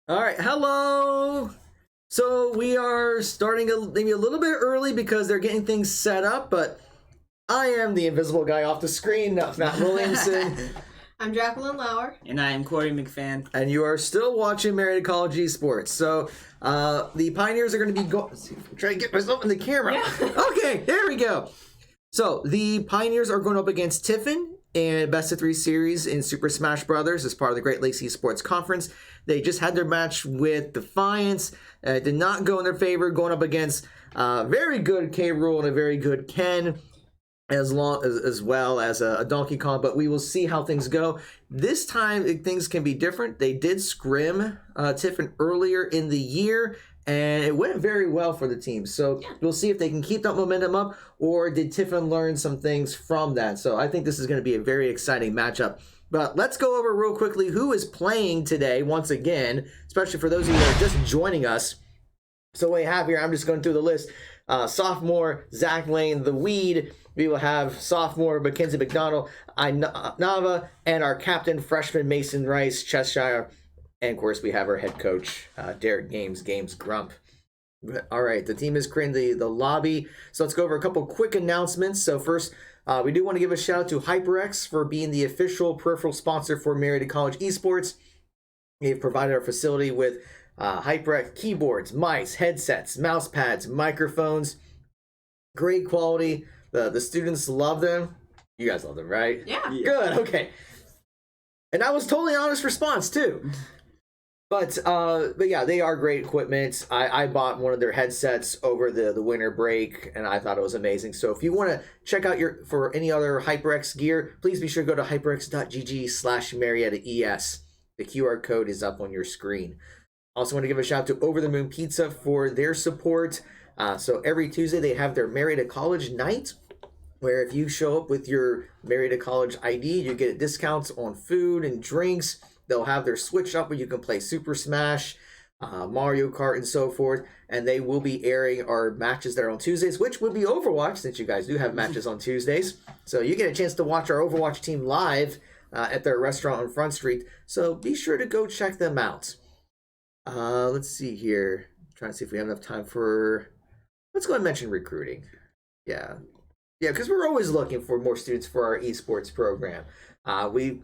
All right, hello. So we are starting maybe a little bit early because they're getting things set up, but I am the invisible guy off the screen, Matt Williamson. I'm Jacqueline Lauer. And I am Corey McFan. And you are still watching Marietta College Esports. So the Pioneers are going to be trying to get myself in the camera. Yeah. Okay, there we go. So the Pioneers are going up against Tiffin in Best of 3 series in Super Smash Brothers as part of the Great Lakes Esports Conference. They just had their match with Defiance. Did not go in their favor, going up against very good K. Rool and a very good Ken, as well as a Donkey Kong. But we will see how things go. This time, things can be different. They did scrim Tiffin earlier in the year, and it went very well for the team. So we'll see if they can keep that momentum up, or did Tiffin learn some things from that? So I think this is going to be a very exciting matchup. But let's go over real quickly who is playing today once again, especially for those of you that are just joining us. So what we have here, I'm just going through the list. Sophomore Zach Lane, the Weed. We will have sophomore Mackenzie McDonald, Nava, and our captain, freshman Mason Rice, Cheshire. And of course, we have our head coach, Derek Games Grump. All right, the team is creating the lobby. So let's go over a couple quick announcements. So first, we do want to give a shout out to HyperX for being the official peripheral sponsor for Marietta College Esports. They've provided our facility with HyperX keyboards, mice, headsets, mouse pads, microphones. Great quality. The students love them. You guys love them, right? Yeah. Good, okay. And that was totally honest response, too. But yeah, they are great equipment. I bought one of their headsets over the winter break, and I thought it was amazing. So if you want to check out for any other HyperX gear, please be sure to go to hyperx.gg/MariettaES. The QR code is up on your screen. Also want to give a shout out to Over the Moon Pizza for their support. So every Tuesday they have their Marietta College night, where if you show up with your Marietta College ID, you get discounts on food and drinks. They'll have their Switch up where you can play Super Smash, Mario Kart, and so forth. And they will be airing our matches that are on Tuesdays, which will be Overwatch, since you guys do have matches on Tuesdays. So you get a chance to watch our Overwatch team live at their restaurant on Front Street. So be sure to go check them out. Let's see here. I'm trying to see if we have enough time for... Let's go ahead and mention recruiting. Yeah, because we're always looking for more students for our esports program. We've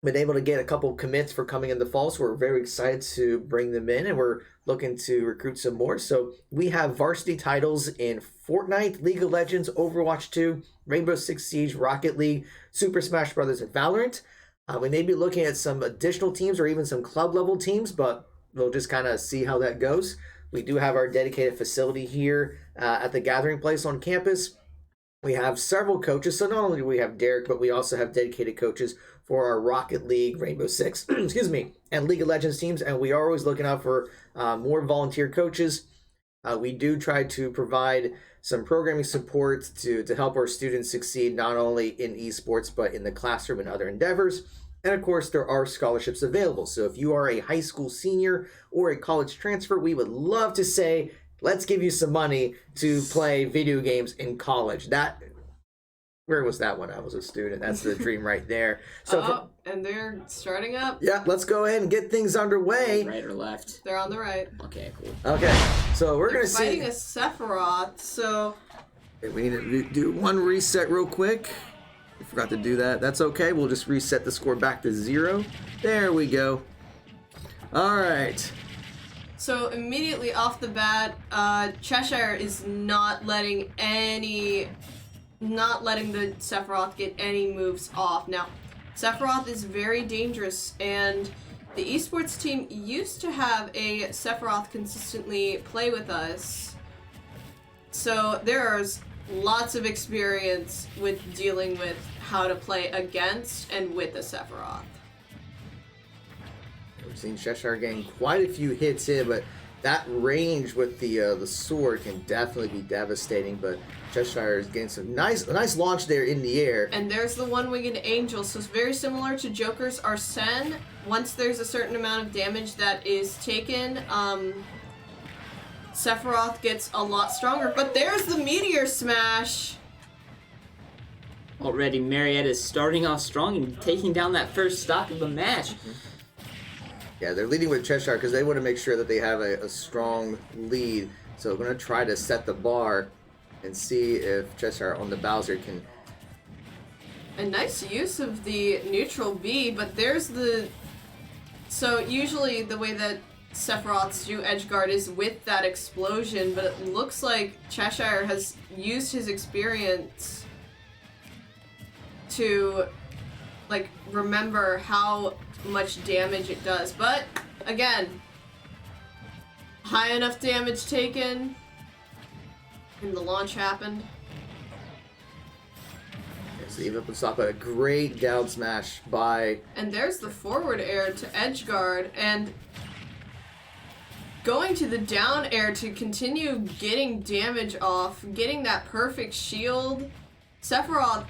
been able to get a couple commits for coming in the fall, so we're very excited to bring them in, and we're looking to recruit some more. So we have varsity titles in Fortnite, League of Legends, Overwatch 2, Rainbow Six Siege, Rocket League, Super Smash Brothers, and Valorant. We may be looking at some additional teams or even some club level teams, but we'll just kind of see how that goes. We do have our dedicated facility here at the Gathering Place on campus. We have several coaches, so not only do we have Derek, but we also have dedicated coaches for our Rocket League, Rainbow Six, and League of Legends teams, and we are always looking out for more volunteer coaches. We do try to provide some programming support to help our students succeed not only in esports, but in the classroom and other endeavors. And of course, there are scholarships available. So if you are a high school senior or a college transfer, we would love to say, let's give you some money to play video games in college. Where was that when I was a student? That's the dream right there. So and they're starting up. Yeah, let's go ahead and get things underway. Right or left? They're on the right. Okay, cool. Okay, so we're going to see... fighting a Sephiroth, so... We need to do one reset real quick. I forgot to do that. That's okay. We'll just reset the score back to 0. There we go. All right. So immediately off the bat, Cheshire is not letting the Sephiroth get any moves off. Now, Sephiroth is very dangerous, and the esports team used to have a Sephiroth consistently play with us. So there's lots of experience with dealing with how to play against and with the Sephiroth. We've seen Cheshire getting quite a few hits in, but that range with the sword can definitely be devastating. But Cheshire is getting a nice launch there in the air. And there's the one-winged angel, so it's very similar to Joker's Arsene. Once there's a certain amount of damage that is taken, Sephiroth gets a lot stronger. But there's the Meteor Smash! Already, Marietta is starting off strong and taking down that first stock of the match. Yeah, they're leading with Cheshire because they want to make sure that they have a strong lead. So we're going to try to set the bar and see if Cheshire on the Bowser can... A nice use of the neutral B, but there's the... So usually the way that Sephiroths do edgeguard is with that explosion, but it looks like Cheshire has used his experience to, like, remember how much damage it does. But, again, high enough damage taken, and the launch happened. So even up with Sokka, a great down smash by... And there's the forward air to edgeguard, and going to the down air to continue getting damage off, getting that perfect shield. Sephiroth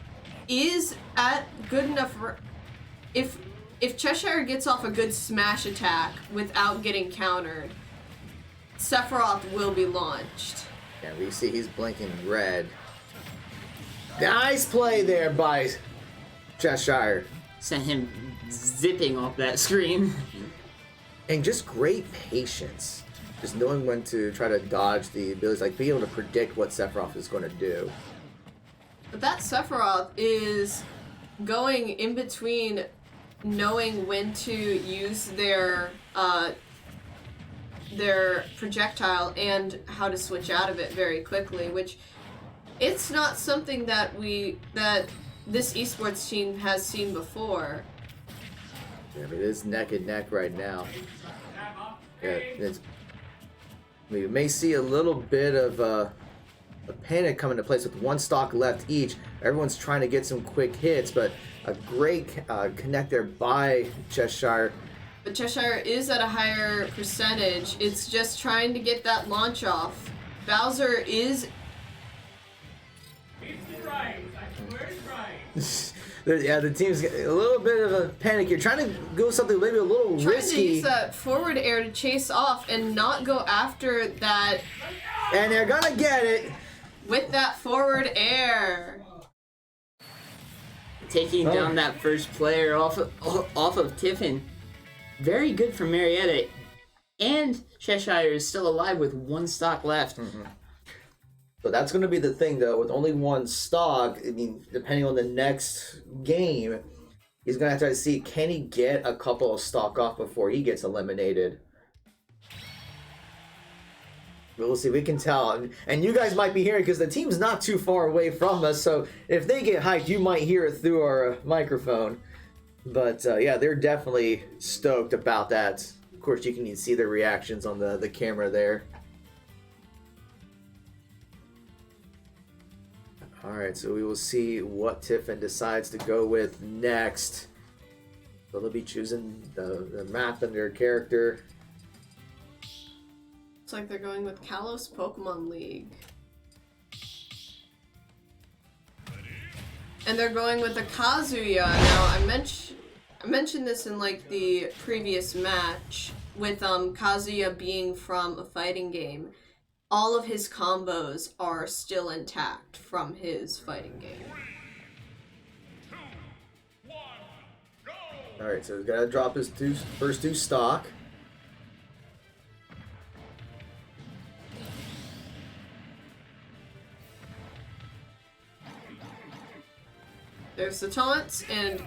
is at good enough... If Cheshire gets off a good smash attack without getting countered, Sephiroth will be launched. Yeah, we see he's blinking red. Nice play there by Cheshire. Sent him zipping off that screen. And just great patience. Just knowing when to try to dodge the abilities, like being able to predict what Sephiroth is going to do. But that Sephiroth is going in between knowing when to use their projectile and how to switch out of it very quickly, which it's not something that this esports team has seen before. Yeah, I mean, it is neck and neck right now. Yeah, we may see a little bit of a panic come into place with one stock left each. Everyone's trying to get some quick hits, but a great connect there by Cheshire. But Cheshire is at a higher percentage. It's just trying to get that launch off. Bowser is... Yeah, the team's a little bit of a panic here. Trying to go something maybe a little trying risky. To use that forward air to chase off and not go after that. And they're gonna get it. With that forward air. Taking down that first player off of Tiffin. Very good for Marietta. And Cheshire is still alive with one stock left. Mm-hmm. So that's going to be the thing, though. With only one stock, I mean, depending on the next game, he's going to have to see, can he get a couple of stock off before he gets eliminated? We'll see. We can tell. And you guys might be hearing because the team's not too far away from us. So if they get hyped, you might hear it through our microphone. But yeah, they're definitely stoked about that. Of course, you can see their reactions on the camera there. Alright, so we will see what Tiffin decides to go with next. So they'll be choosing the map and their character. Looks like they're going with Kalos Pokemon League. And they're going with the Kazuya. Now, I mentioned this in like the previous match with Kazuya being from a fighting game. All of his combos are still intact from his fighting game. Alright, so he's got to drop his first two stock. There's the taunts, and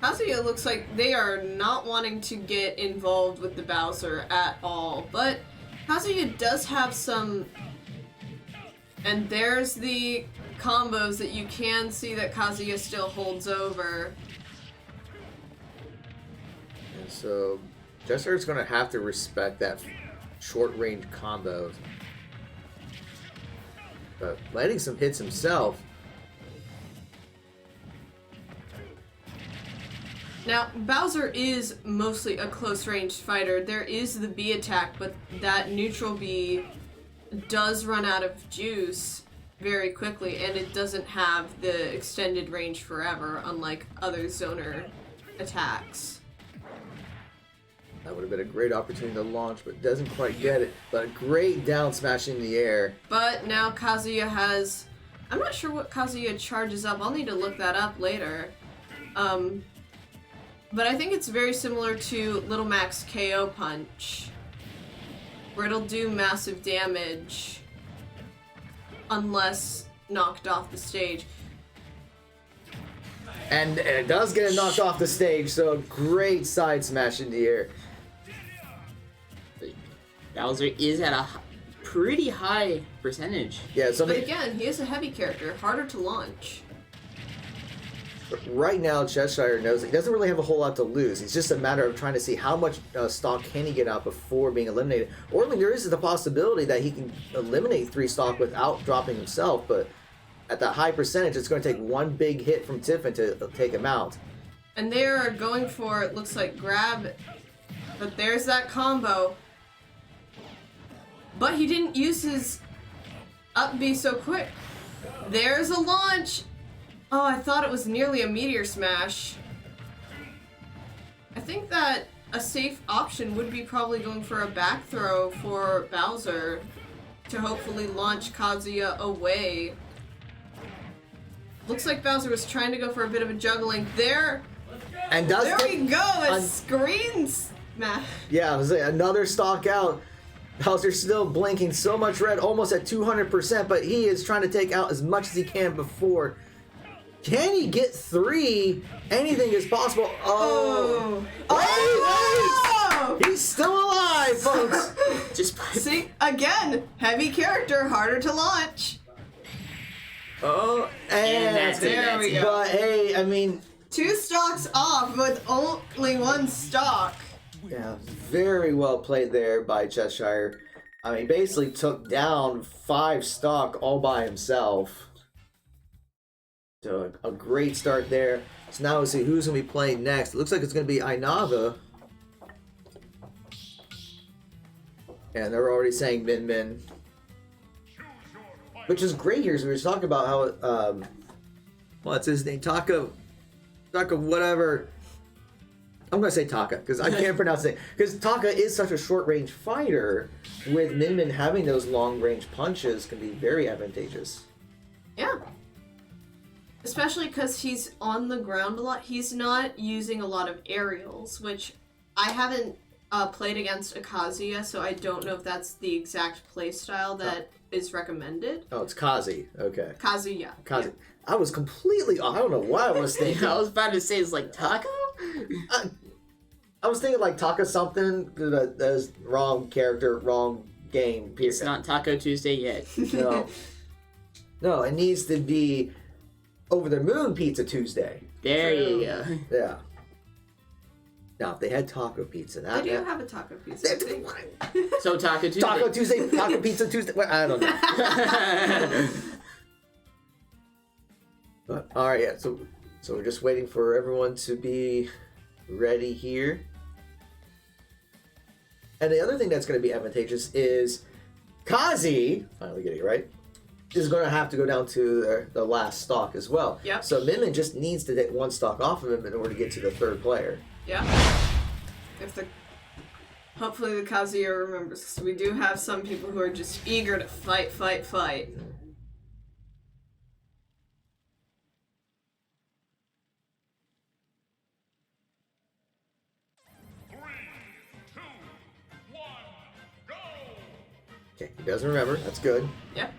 Kazuya looks like they are not wanting to get involved with the Bowser at all, but Kazuya does have some, and there's the combos that you can see that Kazuya still holds over. And so Jesser's going to have to respect that short-range combo. But landing some hits himself. Now, Bowser is mostly a close-range fighter. There is the B attack, but that neutral B does run out of juice very quickly, and it doesn't have the extended range forever, unlike other zoner attacks. That would have been a great opportunity to launch, but doesn't quite get it. But a great down smash in the air. But now Kazuya has... I'm not sure what Kazuya charges up. I'll need to look that up later. But I think it's very similar to Little Mac's KO punch, where it'll do massive damage unless knocked off the stage. And it does get it knocked off the stage, so a great side smash in the air. Bowser is at a pretty high percentage. Yeah, so But again, he is a heavy character, harder to launch. right now Cheshire knows that he doesn't really have a whole lot to lose. It's just a matter of trying to see how much stock can he get out before being eliminated. Or I mean, there is the possibility that he can eliminate 3 stock without dropping himself, but at that high percentage, it's going to take one big hit from Tiffin to take him out. And they are going for, it looks like, grab. But there's that combo. But he didn't use his up B so quick. There's a launch. Oh, I thought it was nearly a meteor smash. I think that a safe option would be probably going for a back throw for Bowser to hopefully launch Kazuya away. Looks like Bowser was trying to go for a bit of a juggling there. And does There we go, a on- screen smash. Yeah, I was like, another stock out. Bowser's still blinking so much red, almost at 200%, but he is trying to take out as much as he can before. Can he get 3? Anything is possible. Oh. Oh! He's still alive, folks. Just See, again, heavy character, harder to launch. Oh, And that's it, there we go. But hey, I mean, 2 stocks off with only 1 stock. yeah, very well played there by Cheshire. I mean, basically took down 5 stock all by himself. So a great start there. So now we'll see who's going to be playing next. It looks like it's going to be Ainava. And they're already saying Min Min. Which is great here, so we were talking about how, what's his name? Taka whatever. I'm going to say Taka, because I can't pronounce it. Because Taka is such a short-range fighter, with Min Min having those long-range punches can be very advantageous. Yeah. Especially because he's on the ground a lot. He's not using a lot of aerials, which I haven't played against Akazuya, so I don't know if that's the exact playstyle that is recommended. Oh, it's Kazi. Okay. Kazuya. Kazi. I was completely off. I don't know what I was thinking. I was about to say, it's like taco? I was thinking like Taka something. That is wrong character, wrong game. Period. It's not Taco Tuesday yet. No. No, it needs to be Over the Moon Pizza Tuesday. There you go. Yeah. Now, if they had taco pizza, They that do have a taco pizza. I think. So Taco Tuesday. Taco Tuesday, Taco Pizza Tuesday. Well, I don't know. But, all right, yeah. So we're just waiting for everyone to be ready here. And the other thing that's going to be advantageous is Kazi, finally getting it right, is going to have to go down to the last stock as well. Yep. So Min Min just needs to get 1 stock off of him in order to get to the 3rd player. Yeah. Hopefully the Kazuya remembers, because we do have some people who are just eager to fight. 3, 2, 1, go! Okay, he doesn't remember. That's good. Yep.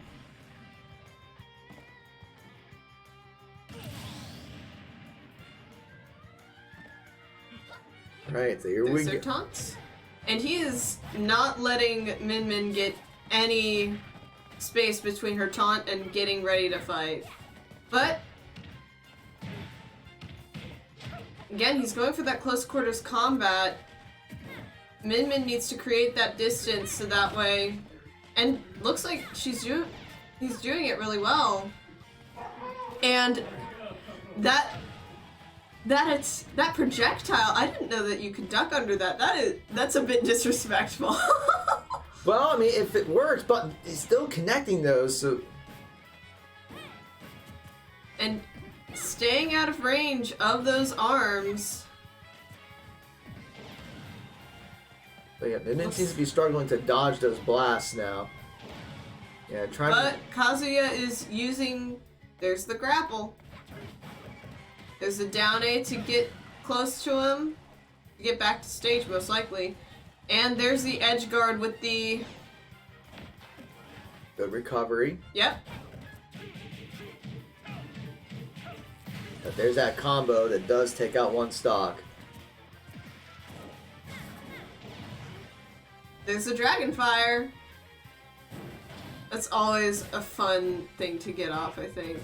All right, so here we There's their go. taunts. And he is not letting Min Min get any space between her taunt and getting ready to fight. But again, he's going for that close quarters combat. Min Min needs to create that distance so that way, and looks like he's doing it really well. And that projectile, I didn't know that you could duck under that. That's a bit disrespectful. Well, I mean, if it works, but he's still connecting those, so... And staying out of range of those arms. But yeah, Min Min seems to be struggling to dodge those blasts now. Yeah, trying But Kazuya is using... There's the grapple. There's the down A to get close to him. Get back to stage, most likely. And there's the edge guard with the... Good recovery. Yep. But there's that combo that does take out one stock. There's the Dragon Fire. That's always a fun thing to get off, I think.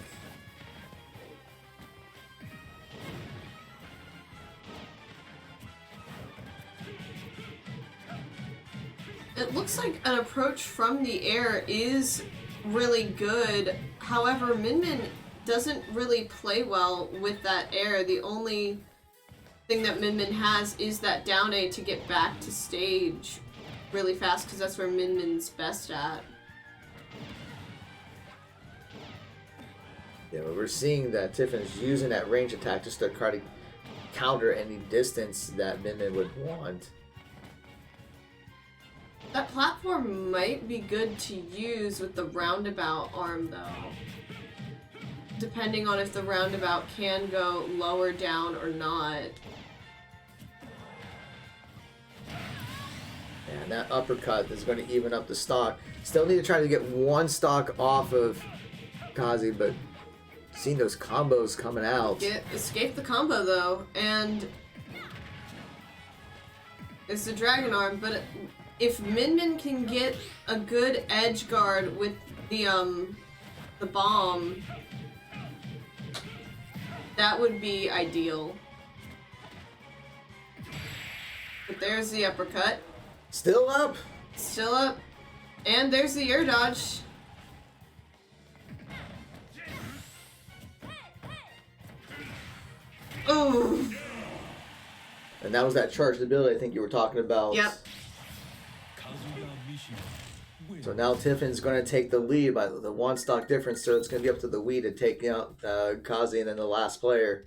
It looks like an approach from the air is really good. However, Min Min doesn't really play well with that air. The only thing that Min Min has is that down A to get back to stage really fast, because that's where Min Min's best at. Yeah, but we're seeing that Tiffin's using that range attack just to try to counter any distance that Min Min would want. That platform might be good to use with the roundabout arm, though. Depending on if the roundabout can go lower down or not. And that uppercut is going to even up the stock. Still need to try to get one stock off of Kazi, but seeing those combos coming out. Escape the combo, though, and it's the Dragon Arm, but if Min Min can get a good edge guard with the bomb, that would be ideal. But there's the uppercut. Still up. Still up. And there's the air dodge. Ooh. And that was that charged ability I think you were talking about. Yep. So now Tiffin's going to take the lead by the one stock difference, so it's going to be up to the Wii to take out Kazi and then the last player.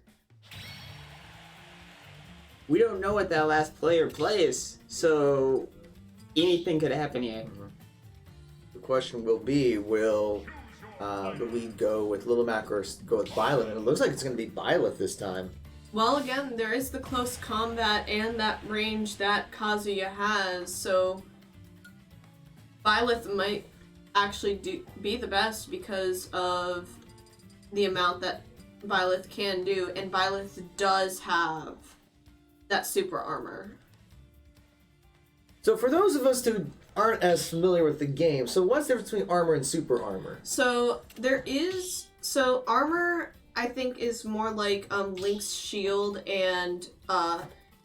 We don't know what that last player plays, so anything could happen here. The question will be, will the lead go with Little Mac or go with Violet? And it looks like it's going to be Violet this time. Well, again, there is the close combat and that range that Kazuya has, so Byleth might actually be the best because of the amount that Byleth can do, and Byleth does have that super armor. So for those of us who aren't as familiar with the game, so what's the difference between armor and super armor? So armor, I think, is more like Link's shield and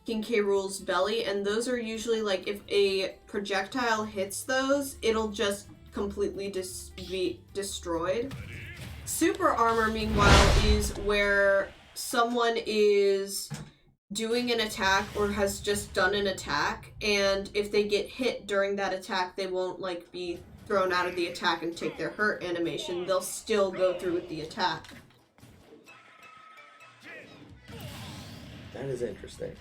King K. Rool's belly, and those are usually like if a projectile hits those, it'll just completely be destroyed. Super armor, meanwhile, is where someone is doing an attack or has just done an attack, and if they get hit during that attack, they won't like be thrown out of the attack and take their hurt animation. They'll still go through with the attack. That is interesting.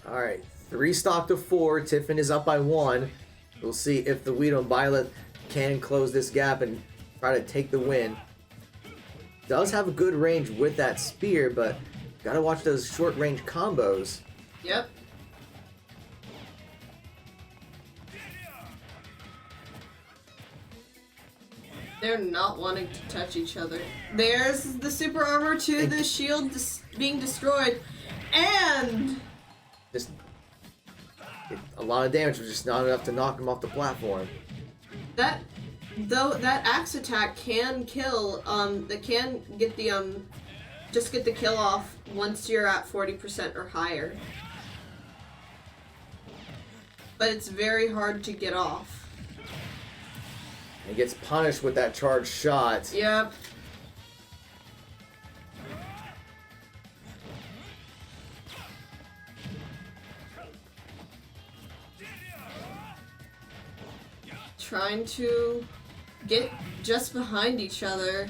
Alright, 3 stock to 4. Tiffin is up by 1. We'll see if the Weedle and Violet can close this gap and try to take the win. Does have a good range with that spear, but gotta watch those short range combos. Yep. They're not wanting to touch each other. There's the super armor to the shield being destroyed. And Just a lot of damage, was just not enough to knock him off the platform. that axe attack can kill, that can get the just get the kill off once you're at 40% or higher. But it's very hard to get off. He gets punished with that charged shot. Yep. Trying to get just behind each other.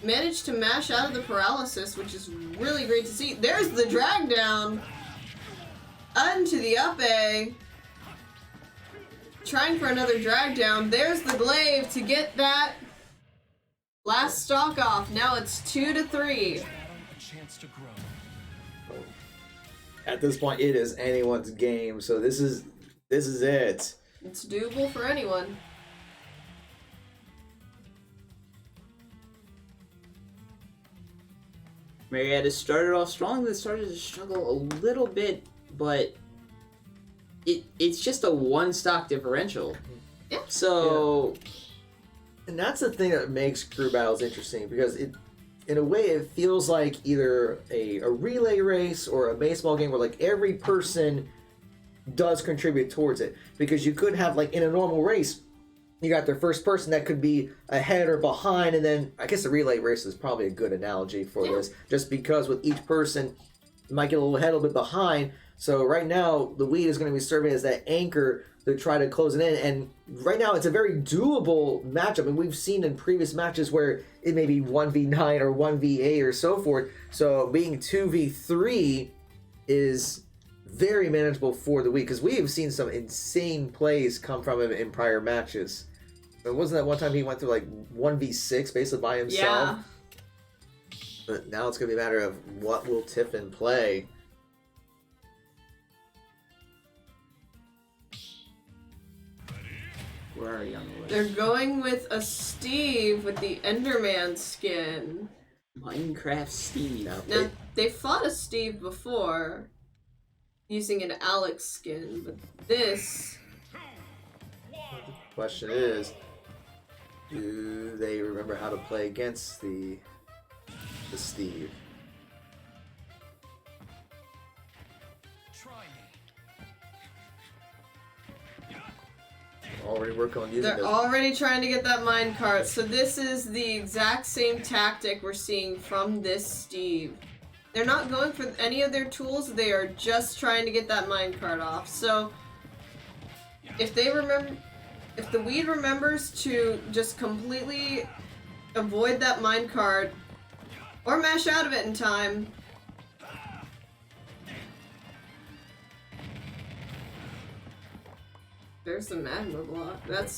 Managed to mash out of the paralysis, which is really great to see. There's the drag down. Onto the up A. Trying for another drag down. There's the glaive to get that Last stock off. Now it's 2-3. A chance to grow. At this point, it is anyone's game. So this is it. It's doable for anyone. Marietta started off strong, then started to struggle a little bit, but it's just a one stock differential. Yeah. So And that's the thing that makes crew battles interesting, because in a way, it feels like either a relay race or a baseball game where like every person does contribute towards it. Because you could have, like, in a normal race, you got their first person that could be ahead or behind, and then I guess the relay race is probably a good analogy for this, just because with each person you might get a little ahead, a little bit behind. So right now, the weed is going to be serving as that anchor to try to close it in, and right now it's a very doable matchup, and we've seen in previous matches where it may be 1v9 or 1v8 or so forth, so being 2v3 is very manageable for the week, because we have seen some insane plays come from him in prior matches. But wasn't that one time he went through like 1v6 basically by himself? Yeah. But now it's going to be a matter of what will Tiffin play. where are you on the list? They're going with a Steve with the Enderman skin. Minecraft Steve. Now, they fought a Steve before using an Alex skin, but this... Question is, do they remember how to play against the Steve? Try me. Already working on using They're this. already trying to get that minecart, so this is the exact same tactic we're seeing from this Steve. They're not going for any of their tools, they are just trying to get that minecart off. So, if they remember... If the weed remembers to just completely avoid that minecart, or mash out of it in time, there's the magma block. That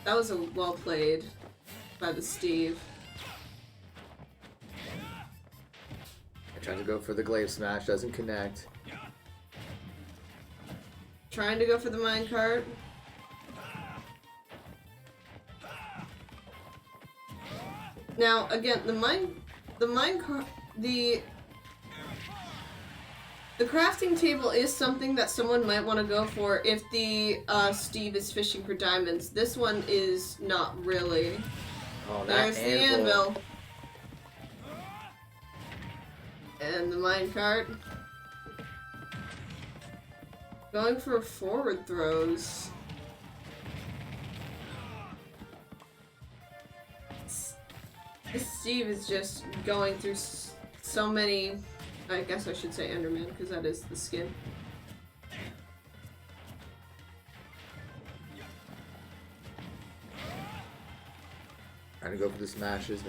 was a well played by the Steve. Trying to go for the glaive smash, doesn't connect. Trying to go for the minecart. Now, again, the crafting table is something that someone might want to go for if the Steve is fishing for diamonds. This one is not really. Oh, that There's the anvil. And the minecart. Going for forward throws. This Steve is just going through so many, I guess I should say Enderman, because that is the skin. Trying to go for the smashes.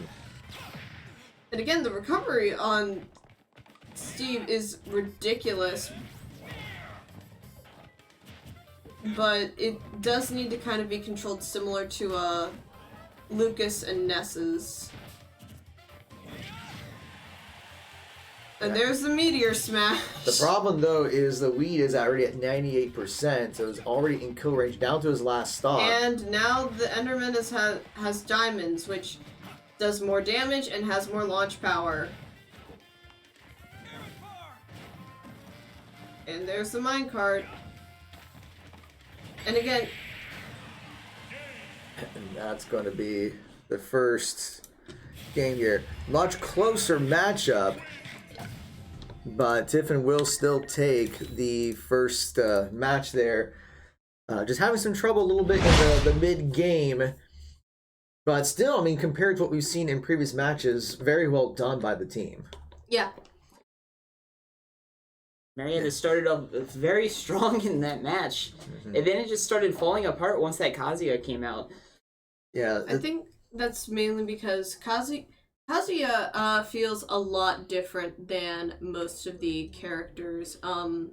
And again, the recovery on Steve is ridiculous. But it does need to kind of be controlled similar to Lucas and Ness's. And there's the meteor smash. The problem, though, is the weed is already at 98%, so it's already in kill range, down to his last stock. And now the Enderman has diamonds, which does more damage and has more launch power. And there's the minecart. And again... And that's going to be the first game here. Much closer matchup. But Tiffin will still take the first match there. Just having some trouble a little bit in the mid-game. But still, I mean, compared to what we've seen in previous matches, very well done by the team. Yeah. Marietta started off very strong in that match. And then it just started falling apart once that Kazuya came out. Yeah. I think that's mainly because Kazuya feels a lot different than most of the characters. And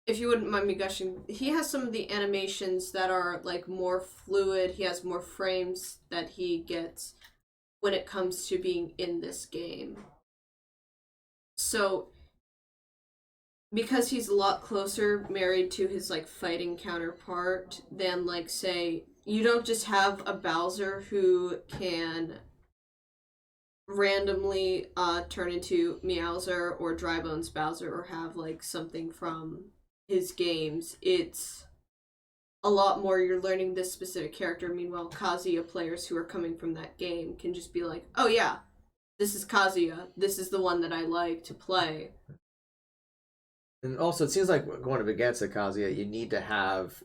if you wouldn't mind me gushing, he has some of the animations that are like more fluid. He has more frames that he gets when it comes to being in this game. So because he's a lot closer married to his like fighting counterpart than like say you don't just have a Bowser who can randomly turn into Meowser or Drybones Bowser or have like something from his games. It's a lot more you're learning this specific character. Meanwhile, Kazuya players who are coming from that game can just be like, oh yeah, this is Kazuya. This is the one that I like to play. And also, it seems like going up against a Kazuya, you need to have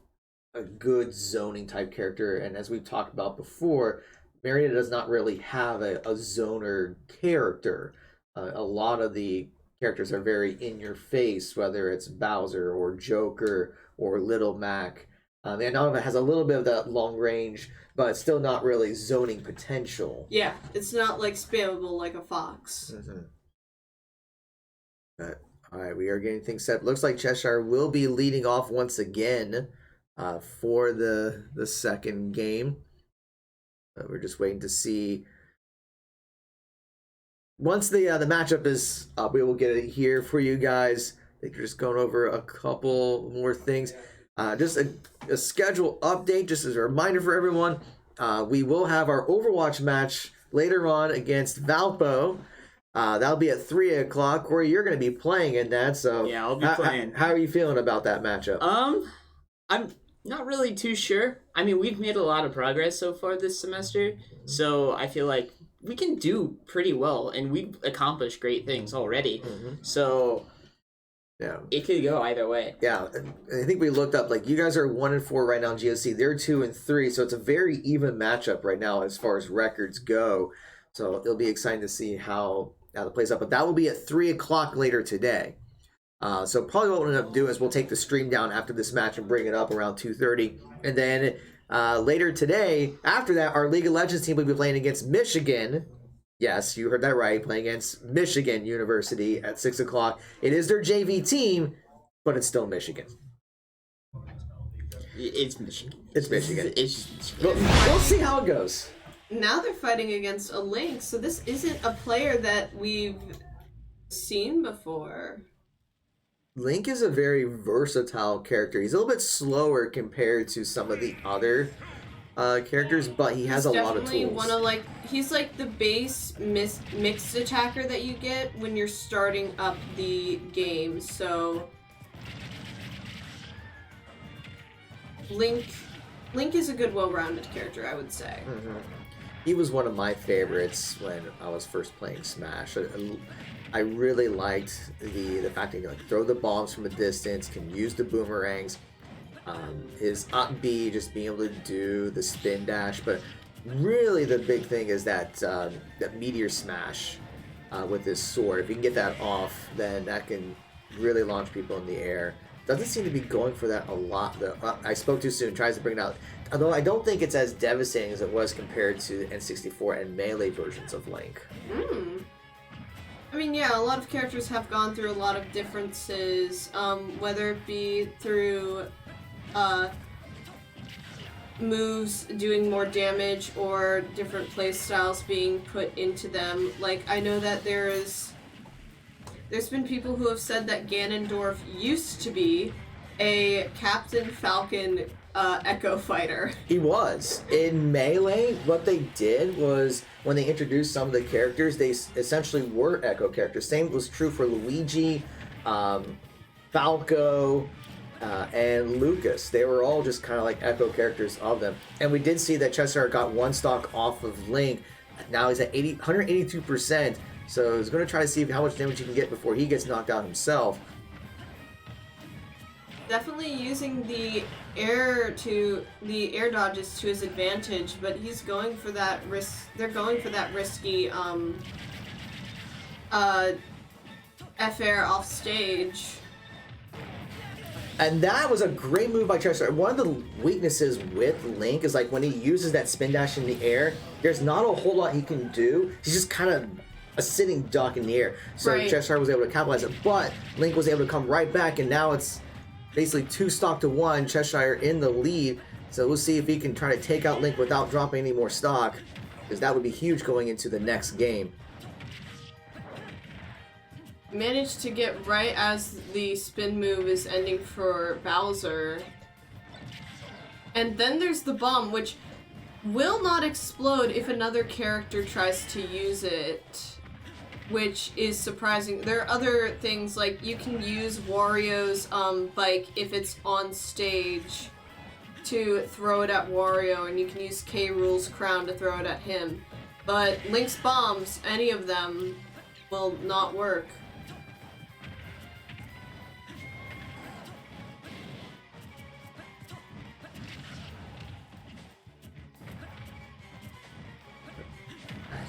a good zoning type character. And as we've talked about before, Marietta does not really have a zoner character. A lot of the characters are very in your face, whether it's Bowser or Joker or Little Mac. And all of it has a little bit of that long range, but still not really zoning potential. Yeah, it's not like spammable like a fox. Mm-hmm. But, all right, we are getting things set. Looks like Cheshire will be leading off once again for the second game. We're just waiting to see. Once the matchup is up, we will get it here for you guys. I think we're just going over a couple more things. Just a schedule update, just as a reminder for everyone. We will have our Overwatch match later on against Valpo. That'll be at 3 o'clock. Corey, you're going to be playing in that, so Yeah, I'll be playing. How are you feeling about that matchup? I'm not really too sure. I mean, we've made a lot of progress so far this semester, so I feel like we can do pretty well, and we've accomplished great things already. Mm-hmm. So Yeah, it could go either way. yeah. I think we looked up, like, you guys are 1-4 right now in GOC. They're 2-3, so it's a very even matchup right now as far as records go. So it'll be exciting to see how it plays out. But that will be at 3 o'clock later today. So probably what we'll end up doing is we'll take the stream down after this match and bring it up around 2:30. And then later today, after that, our League of Legends team will be playing against Michigan. Yes, you heard that right. Playing against Michigan University at 6 o'clock. It is their JV team, but it's still Michigan. It's Michigan. It's Michigan. It's Michigan. We'll see how it goes. Now they're fighting against a Link, so this isn't a player that we've seen before. Link is a very versatile character. He's a little bit slower compared to some of the other characters, but he has a lot of Definitely tools. he's like the base mixed attacker that you get when you're starting up the game. So Link is a good, well-rounded character, I would say. Mm-hmm. He was one of my favorites when I was first playing Smash. I really liked the fact that he can like throw the bombs from a distance, can use the boomerangs, his up B, just being able to do the spin dash. But really, the big thing is that meteor smash with his sword. If you can get that off, then that can really launch people in the air. Doesn't seem to be going for that a lot though. I spoke too soon. Tries to bring it out. Although I don't think it's as devastating as it was compared to the N64 and Melee versions of Link. I mean, yeah, a lot of characters have gone through a lot of differences, whether it be through moves doing more damage or different play styles being put into them. Like, I know that there's been people who have said that Ganondorf used to be a Captain Falcon Echo fighter. He was. In Melee, what they did was, when they introduced some of the characters, they essentially were Echo characters. Same was true for Luigi, Falco, and Lucas. They were all just kind of like Echo characters of them. And we did see that Cheshire got one stock off of Link. Now he's at 182%. So he's going to try to see how much damage he can get before he gets knocked out himself. Definitely using the air dodges to his advantage, but he's going for that risk. They're going for that risky F-air off stage. And that was a great move by Cheshire. One of the weaknesses with Link is like when he uses that spin dash in the air, there's not a whole lot he can do. He's just kind of a sitting duck in the air. So right. Cheshire was able to capitalize it, but Link was able to come right back, and now it's basically 2 stock to 1. Cheshire in the lead. So we'll see if he can try to take out Link without dropping any more stock, because that would be huge going into the next game. Managed to get right as the spin move is ending for Bowser. And then there's the bomb, which will not explode if another character tries to use it, which is surprising. There are other things, like you can use Wario's bike if it's on stage to throw it at Wario, and you can use K. Rool's crown to throw it at him. But Link's bombs, any of them, will not work.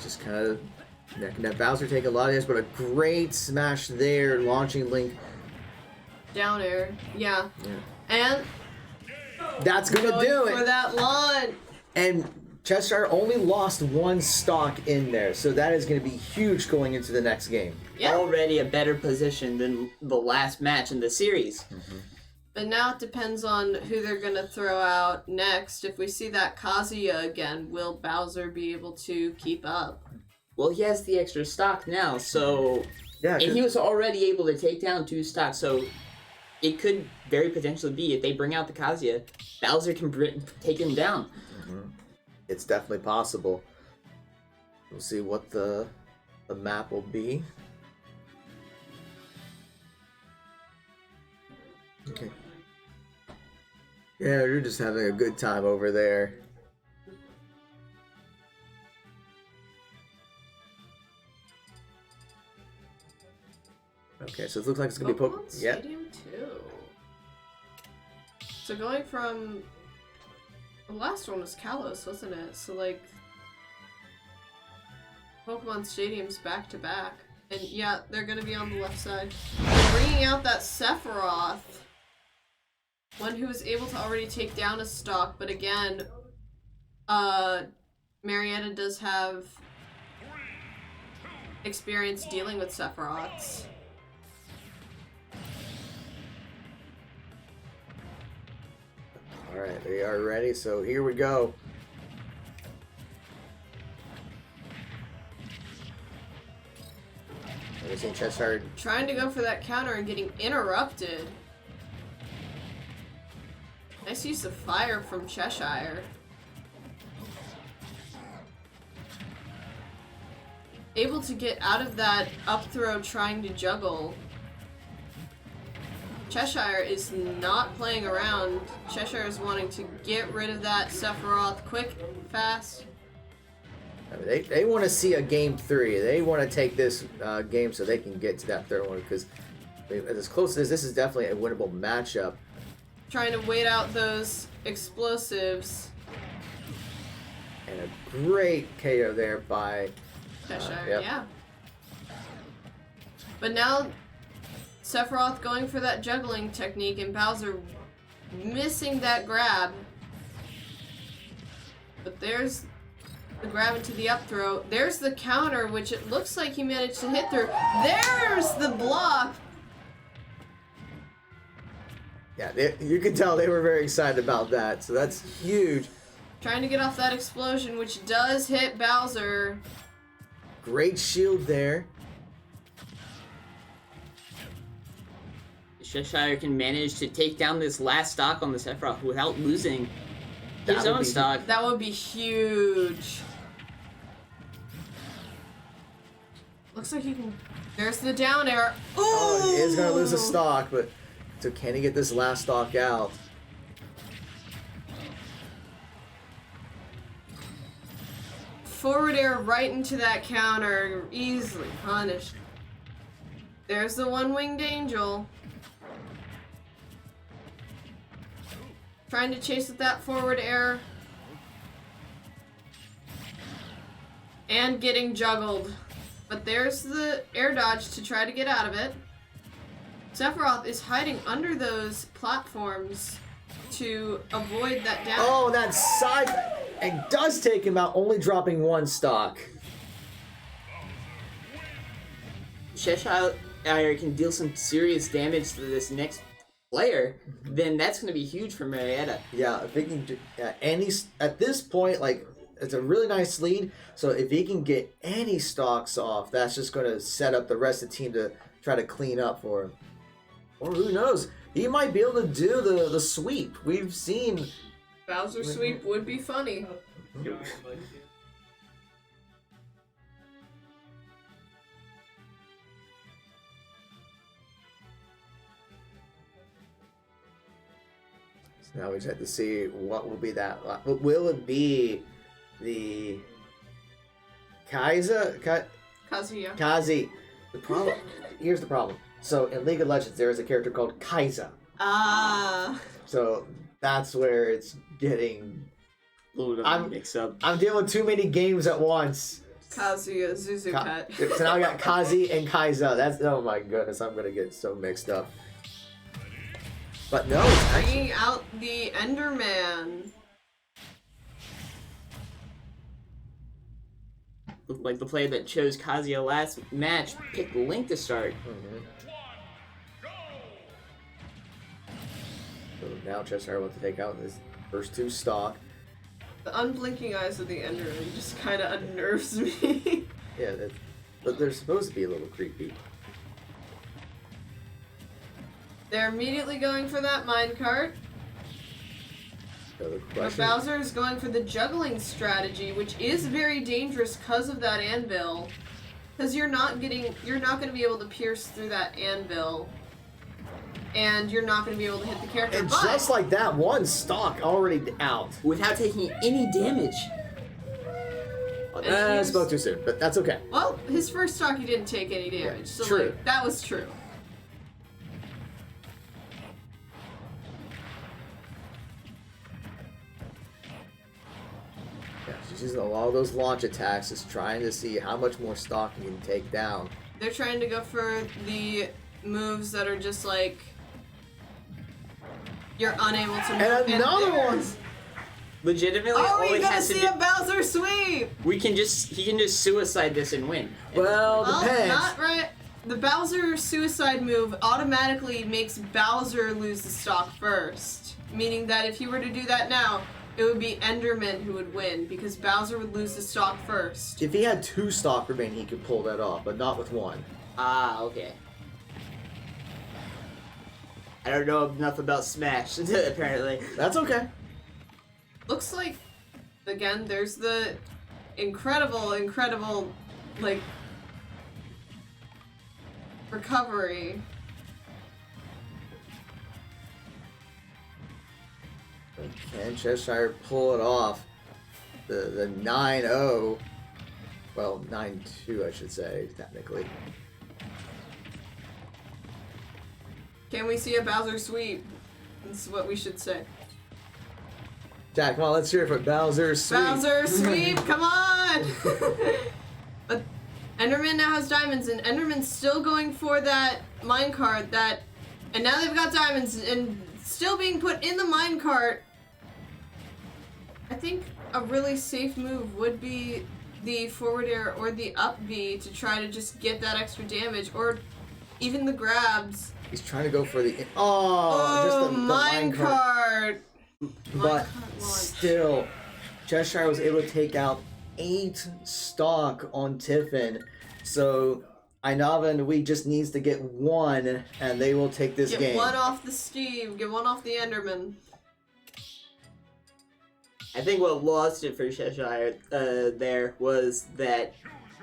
Just kind of neck and neck. Bowser taking a lot of damage, but a great smash there, launching Link. Down air, yeah. And That's gonna going do for it. that launch. And Cheshire only lost 1 stock in there, so that is going to be huge going into the next game. Yeah. Already a better position than the last match in the series. But now it depends on who they're gonna throw out next. If we see that Kazuya again, will Bowser be able to keep up? Well, he has the extra stock now, so... Yeah, And he was already able to take down 2 stocks, so it could very potentially be, if they bring out the Kazuya, Bowser can take him down. it's definitely possible. We'll see what the map will be. Okay. Yeah, you're just having a good time over there. Okay, so it looks like it's gonna be Pokemon Yeah. Stadium 2. So going from the last one was Kalos, wasn't it? So like Pokemon Stadiums back to back. And yeah, they're gonna be on the left side. They're bringing out that Sephiroth. One who was able to already take down a stock, but again, Marietta does have experience dealing with Sephiroths. Alright, they are ready, so here we go. Everything Cheshire. Trying to go for that counter and getting interrupted. Nice use of fire from Cheshire. Able to get out of that up throw trying to juggle. Cheshire is not playing around. Cheshire is wanting to get rid of that Sephiroth quick, fast. They want to see a game 3. They want to take this game so they can get to that third one, because as close as this is definitely a winnable matchup. Trying to wait out those explosives. And a great KO there by Cheshire, yep. yeah. But now Sephiroth going for that juggling technique and Bowser missing that grab. But there's the grab into the up throw. There's the counter, which it looks like he managed to hit through. There's the block. Yeah, you can tell they were very excited about that, so that's huge. Trying to get off that explosion, which does hit Bowser. Great shield there. Cheshire can manage to take down this last stock on the Sephiroth without losing That his would own be- stock. That would be huge. Looks like he can... There's the down air. Ooh! Oh, he is going to lose a stock, but so can he get this last stock out? Forward air right into that counter. Easily punished. There's the one-winged angel. Trying to chase with that forward air. And getting juggled. But there's the air dodge to try to get out of it. Sephiroth is hiding under those platforms to avoid that down. Oh, that side and does take him out, only dropping 1 stock. Cheshire can deal some serious damage to this next player, then that's going to be huge for Marietta. Yeah, if he can do at this point, like, it's a really nice lead. So if he can get any stocks off, that's just going to set up the rest of the team to try to clean up for him. Or who knows? He might be able to do the sweep. We've seen Bowser sweep would be funny. So now we just have to see what will be that. Will it be the Kazuya? Kazi. The problem. Here's the problem. So in League of Legends, there is a character called Kaiza. Ah. So that's where it's getting. I'm mix up. I'm dealing with too many games at once. Kazuya, Zuzukat. So now I got Kazi and Kaiza. That's, oh my goodness, I'm gonna get so mixed up. But no, it's actually, Bringing out the Enderman. Looked like the player that chose Kazuya last match picked Link to start. So now Cheshire wants to take out his first 2 stock. The unblinking eyes of the Enderman just kind of unnerves me. Yeah, but they're supposed to be a little creepy. They're immediately going for that minecart. So the But question, Bowser is going for the juggling strategy, which is very dangerous because of that anvil. Because you're not going to be able to pierce through that anvil. And you're not going to be able to hit the character. and But just like that, 1 stock already out. Without taking any damage. I spoke too soon, but that's okay. well, his first stock he didn't take any damage. Yeah, So true. like, that was true. Yeah, she's using a lot of those launch attacks, just trying to see how much more stock you can take down. They're trying to go for the moves that are just like you're unable to move. And another one! Legitimately, Oh, all we it gotta has to see do. a Bowser sweep! He can just suicide this and win. Well, Well, depends. not right. The Bowser suicide move automatically makes Bowser lose the stock first. Meaning that if he were to do that now, it would be Enderman who would win because Bowser would lose the stock first. If he had 2 stock remaining, he could pull that off, but not with 1. Ah, okay. I don't know enough about Smash, apparently. That's okay. Looks like, again, there's the incredible, like, recovery. Can Cheshire pull it off? The 9-0. Well, 9-2, I should say, technically. Can we see a Bowser sweep? That's what we should say. Jack, come on, let's hear it for Bowser sweep. Bowser sweep, come on! But Enderman now has diamonds, and Enderman's still going for that minecart that, and now they've got diamonds and still being put in the minecart. I think a really safe move would be the forward air or the up B to try to just get that extra damage, or even the grabs. He's trying to go for the... Oh, just the minecart. But Minecart launch. still, Cheshire was able to take out 8 stock on Tiffin. So Ainava and we just needs to get 1, and they will take this Get game. one off the Steve, get one off the Enderman. I think what lost it for Cheshire there was that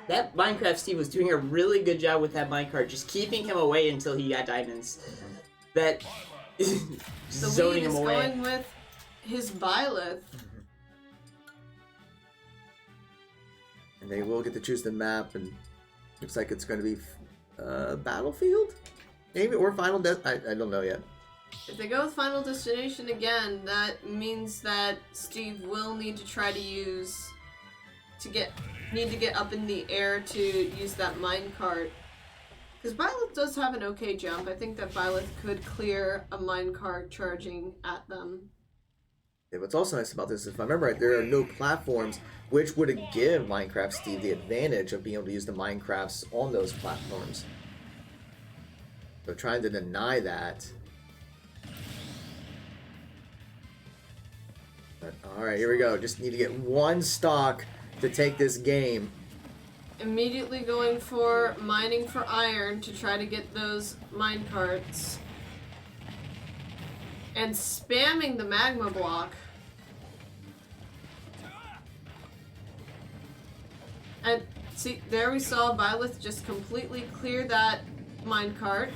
Minecraft Steve was doing a really good job with that minecart, just keeping him away until he got diamonds. That The zoning lead him is away. going with his Byleth. And they will get to choose the map, and looks like it's going to be Battlefield? Maybe, or Final I don't know yet. If they go with Final Destination again, that means that Steve will need to try to need to get up in the air to use that minecart. Because Byleth does have an okay jump. I think that Byleth could clear a minecart charging at them. Yeah, what's also nice about this, if I remember right, there are no platforms, which would give Minecraft Steve the advantage of being able to use the Minecrafts on those platforms. So trying to deny that. All right, here we go. Just need to get one stock to take this game. Immediately going for mining for iron to try to get those mine carts. And spamming the magma block. And see, there we saw Byleth just completely clear that minecart.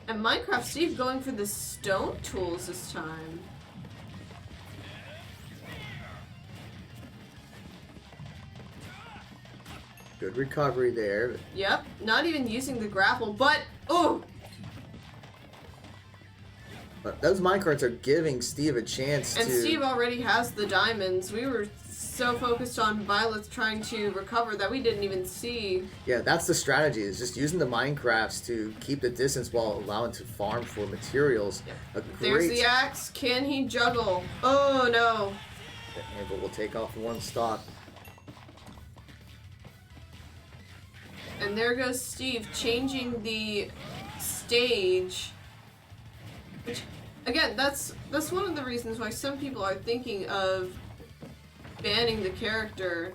And Minecraft Steve going for the stone tools this time. Good recovery there. Yep, not even using the grapple, but oh! But those minecarts are giving Steve a chance And to... Steve already has the diamonds. We were so focused on Violet trying to recover that we didn't even see. Yeah, that's the strategy, is just using the minecrafts to keep the distance while allowing to farm for materials. A There's great... the axe. Can he juggle? Oh no. The anvil will take off one stock. And there goes Steve changing the stage. Which, again, that's one of the reasons why some people are thinking of banning the character.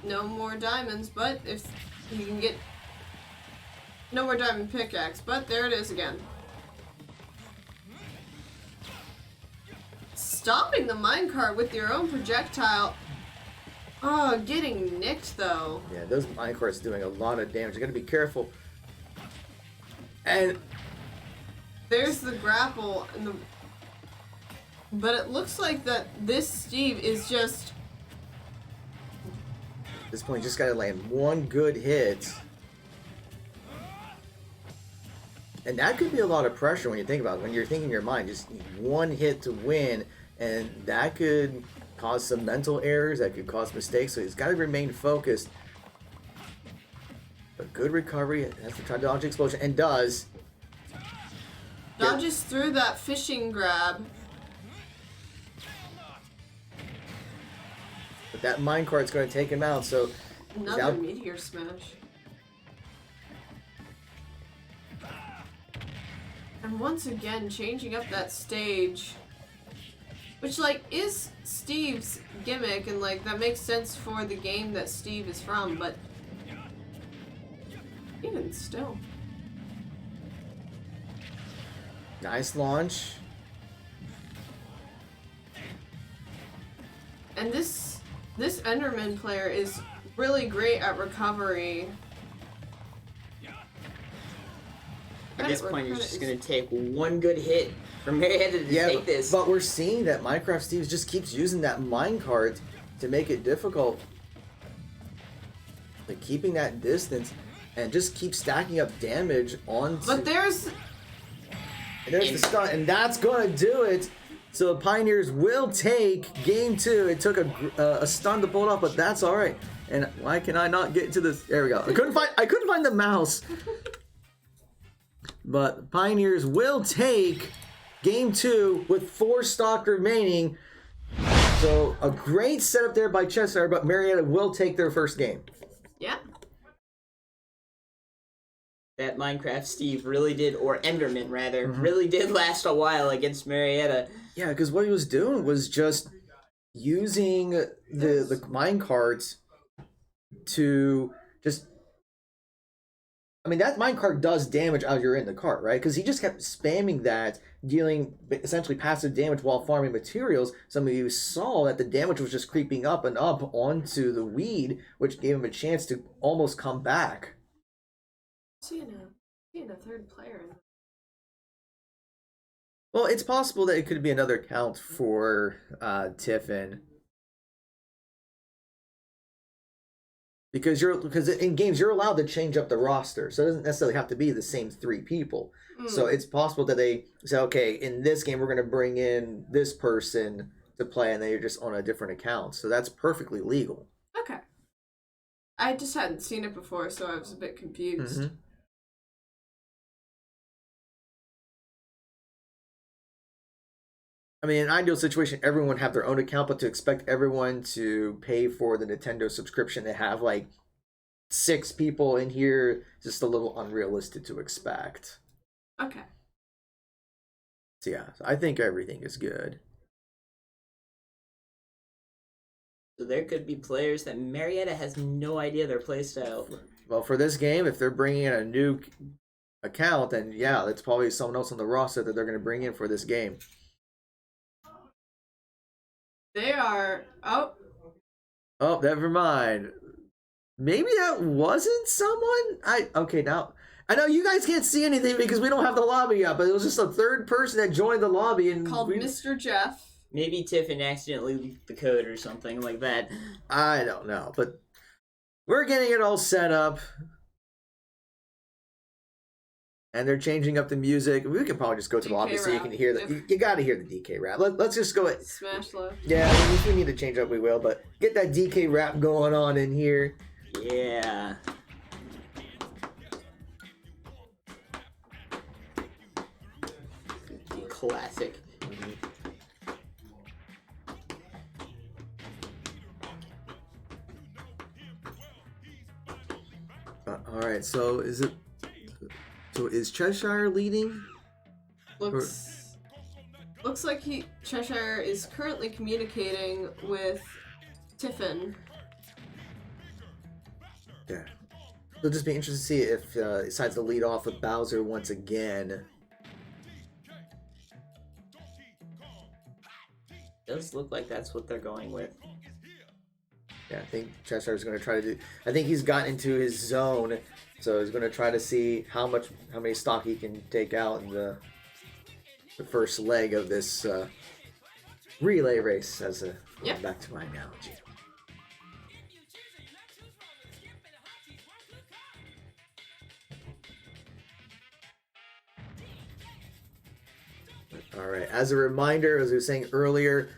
No more diamonds, but if you can get... No more diamond pickaxe, but there it is again. Stopping the minecart with your own projectile. Oh, getting nicked though. Yeah, those minecarts doing a lot of damage. You gotta be careful. And There's the grapple and the... But it looks like that this Steve is just... at this point, you just gotta land one good hit. And that could be a lot of pressure when you think about it. When you're thinking in your mind, just need one hit to win. And that could cause some mental errors. That could cause mistakes. So he's got to remain focused. But good recovery. Has to try to dodge the explosion. And does. Dodges through that fishing grab. But that minecart's going to take him out. So Another now- meteor smash. And once again, changing up that stage. Which, like, is Steve's gimmick, and, like, that makes sense for the game that Steve is from, but... even still. nice launch. And this Enderman player is really great at recovery. At this Credit where point, you're credit just is- going to take one good hit from Marietta to Yeah, take this. but we're seeing that Minecraft Steve just keeps using that minecart to make it difficult. Like keeping that distance and just keep stacking up damage onto... But there's... And there's the stun, and that's going to do it. So the Pioneers will take game 2. It took a stun to pull it off, but that's all right. And why can I not get to this? There we go. I couldn't find the mouse. But Pioneers will take game 2 with 4 stock remaining. So a great setup there by Chester, but Marietta will take their first game. Yeah. That Minecraft Steve really did, or Enderman rather, really did last a while against Marietta. Yeah, because what he was doing was just using the minecarts to just... I mean, that minecart does damage as you're in the cart, right? Because he just kept spamming that, dealing essentially passive damage while farming materials. Some of you saw that the damage was just creeping up and up onto the weed, which gave him a chance to almost come back. Seeing a third player in... Well, it's possible that it could be another count for Tiffin. Because in games you're allowed to change up the roster, so it doesn't necessarily have to be the same 3 people. So it's possible that they say, okay, in this game we're going to bring in this person to play, and they're just on a different account. So that's perfectly legal. Okay. I just hadn't seen it before, so I was a bit confused. Mm-hmm. I mean, in an ideal situation, everyone would have their own account, but to expect everyone to pay for the Nintendo subscription to have like 6 people in here, just a little unrealistic to expect. Okay. So yeah, I think everything is good. So there could be players that Marietta has no idea their playstyle. Well, for this game, if they're bringing in a new account, then yeah, it's probably someone else on the roster that they're going to bring in for this game. They are. Oh, Oh, never mind. Maybe that wasn't someone? Okay, now I know you guys can't see anything because we don't have the lobby up, but it was just a third person that joined the lobby and called Mr. Jeff. Maybe Tiffin accidentally leaked the code or something like that. I don't know, but we're getting it all set up. And they're changing up the music. We can probably just go to the lobby so you can hear the. You got to hear the DK rap. Let's just go. Smash low. Yeah, if we need to change up, we will. But get that DK rap going on in here. Yeah. Classic. All right, so is it? So is Cheshire leading? Looks like Cheshire is currently communicating with Tiffin. Yeah. It'll just be interesting to see if he decides to lead off with Bowser once again. Does look like that's what they're going with. Yeah, I think Cheshire's going to try to do. I think he's gotten into his zone, so he's going to try to see how many stock he can take out in the first leg of this relay race. Yep. Back to my analogy. All right. As a reminder, as we were saying earlier,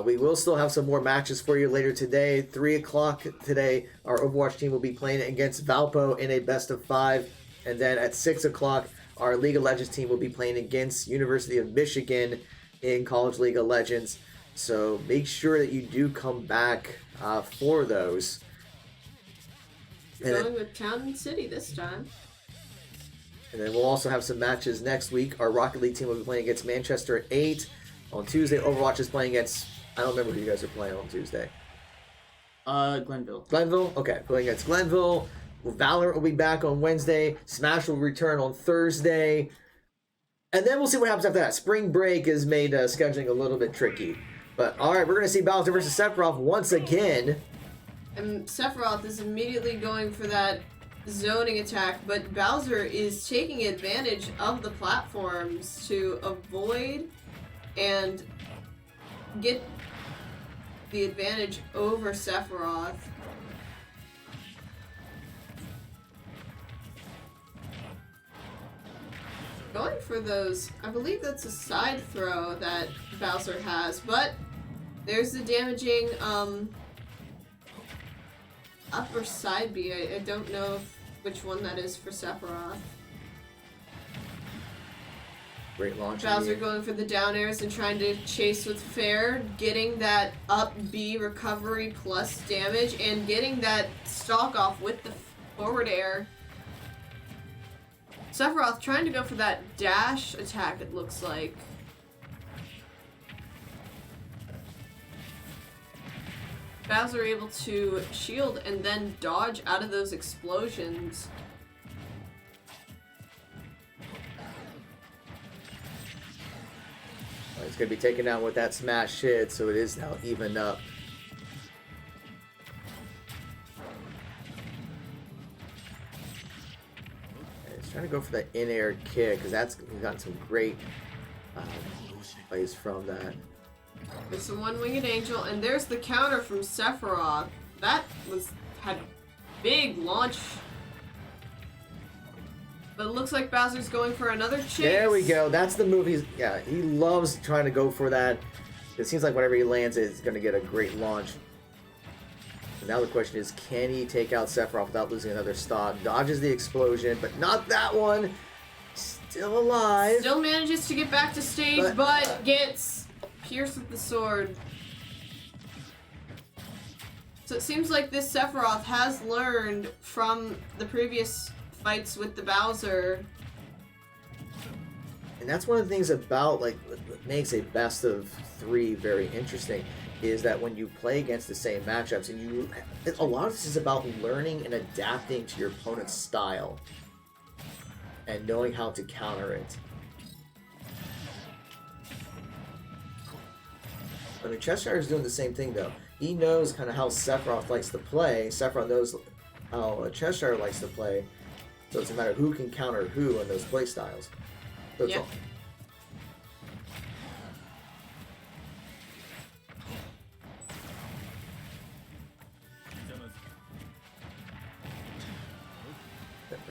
we will still have some more matches for you later today. 3 o'clock today, our Overwatch team will be playing against Valpo in a best of 5. And then at 6 o'clock, our League of Legends team will be playing against University of Michigan in College League of Legends. So make sure that you do come back for those. Going with Town and City this time. And then we'll also have some matches next week. Our Rocket League team will be playing against Manchester at 8. On Tuesday, Overwatch is playing against... I don't remember who you guys are playing on Tuesday. Glenville. Glenville? Okay, playing against Glenville. Valorant will be back on Wednesday. Smash will return on Thursday. And then we'll see what happens after that. Spring break has made scheduling a little bit tricky. But alright, we're going to see Bowser versus Sephiroth once again. And Sephiroth is immediately going for that zoning attack, but Bowser is taking advantage of the platforms to avoid and get the advantage over Sephiroth. Going for those, I believe that's a side throw that Bowser has, but there's the damaging upper side B. I don't know which one that is for Sephiroth. Great launch. Bowser going for the down airs and trying to chase with fair, getting that up B recovery plus damage, and getting that stalk off with the forward air. Sephiroth trying to go for that dash attack, it looks like. Bowser able to shield and then dodge out of those explosions. He's going to be taken down with that smash hit, so it is now even up. And he's trying to go for that in-air kick, because he's gotten some great plays from that. There's the one-winged angel, and there's the counter from Sephiroth. That had a big launch. But it looks like Bowser's going for another chase. There we go. That's the move. He loves trying to go for that. It seems like whenever he lands it, it's going to get a great launch. And now the question is, can he take out Sephiroth without losing another stock? Dodges the explosion, but not that one. Still alive. Still manages to get back to stage, but gets pierce with the sword. So it seems like this Sephiroth has learned from the previous fights with the Bowser. And that's one of the things about, like, what makes a best of 3 very interesting, is that when you play against the same matchups, and a lot of this is about learning and adapting to your opponent's style and knowing how to counter it. I mean, Cheshire is doing the same thing, though. He knows kind of how Sephiroth likes to play. Sephiroth knows how Cheshire likes to play. So it doesn't matter who can counter who in those play styles. So it's Yep. all-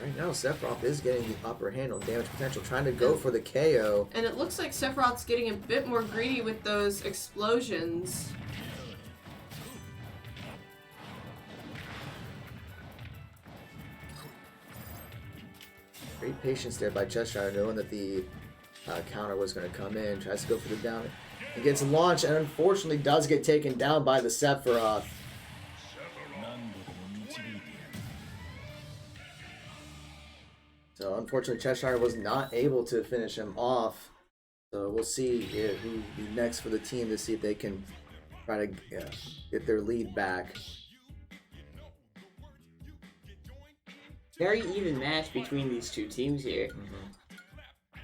Right now, Sephiroth is getting the upper hand on damage potential, trying to go for the KO. And it looks like Sephiroth's getting a bit more greedy with those explosions. Great patience there by Cheshire, knowing that the counter was going to come in. Tries to go for the down. He gets launched, and unfortunately does get taken down by the Sephiroth. So unfortunately, Cheshire was not able to finish him off. So we'll see who will be next for the team to see if they can try to get their lead back. Very even match between these two teams here.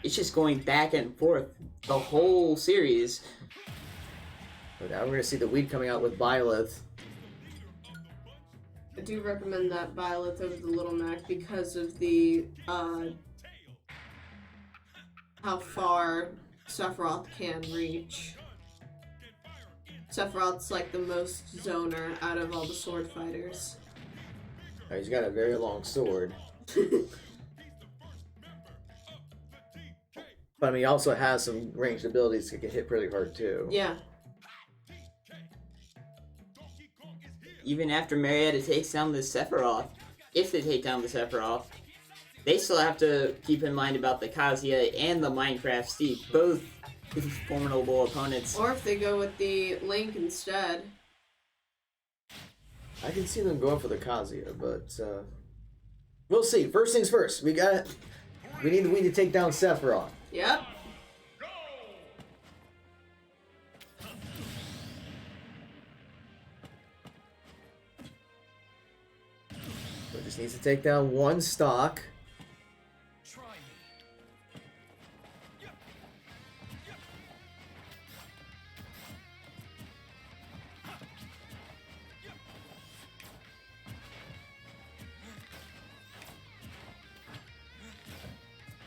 It's just going back and forth the whole series. But now we're going to see the lead coming out with Byleth. I do recommend that Violet over the Little Mac because of the how far Sephiroth can reach. Sephiroth's like the most zoner out of all the sword fighters. He's got a very long sword. But I mean, he also has some ranged abilities that can hit pretty hard too. Yeah. Even after Marietta takes down the Sephiroth, if they take down the Sephiroth, they still have to keep in mind about the Kazuya and the Minecraft Steve, both formidable opponents. Or if they go with the Link instead. I can see them going for the Kazuya, but we'll see. First things first. We need the win to take down Sephiroth. Yep. So just needs to take down one stock. Try me.